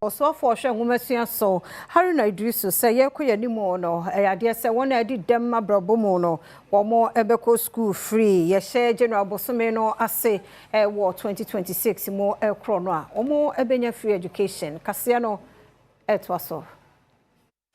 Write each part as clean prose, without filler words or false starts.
Also for sure woman so Harry Idrisu say ye ko yanimo no ade say won adi dem mabrabomo no wo ebeko school free ye share general bosome no ase wo 2026 mo ekro no a omo ebenya free education kase no etwaso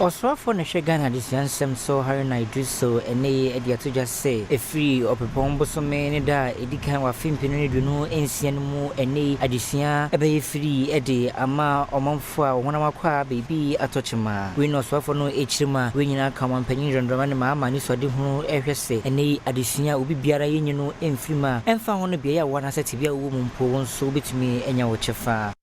Oswa for the Ghana this yansem so Harry Idrisu ene ade to just say a free opepon bosome ne da edikan wa fimpini ne no ensian mu ene adisia ebe free ede ama omanfo a wona makwa baby atochima we no oswa for no echirima we nyina kaman panyin rondoma ne ma ni so de hu ehwese ene adisia obi biara yenyi no enfrima emfa ho no bia ya wana sete bia wo mumpo won so betimi enya wo chefa.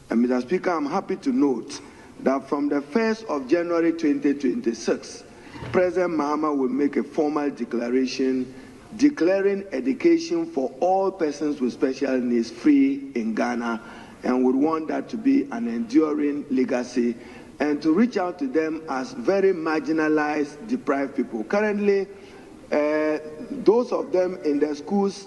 Mr. Speaker, I'm happy to note that from the 1st of January 2026, President Mahama will make a formal declaration declaring education for all persons with special needs free in Ghana, and would want that to be an enduring legacy and to reach out to them as very marginalized, deprived people. Currently, those of them in the schools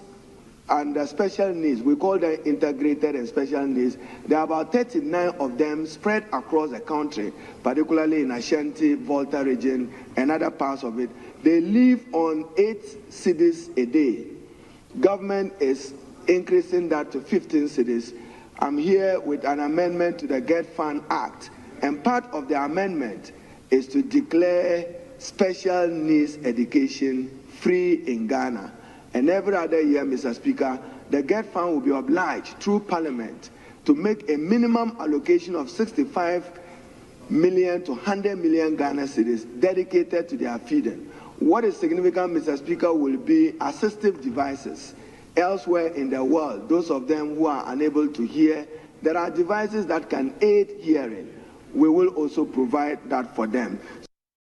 and the special needs, we call them integrated and special needs. There are about 39 of them spread across the country, particularly in Ashanti, Volta region, and other parts of it. They live on 8 cities a day. Government is increasing that to 15 cities. I'm here with an amendment to the Gov't Act, and part of the amendment is to declare special needs education free in Ghana. And every other year, Mr. Speaker, the Gov't will be obliged through Parliament to make a minimum allocation of 65 million to 100 million Ghana cedis dedicated to their feeding. What is significant, Mr. Speaker, will be assistive devices. Elsewhere in the world, those of them who are unable to hear, there are devices that can aid hearing. We will also provide that for them.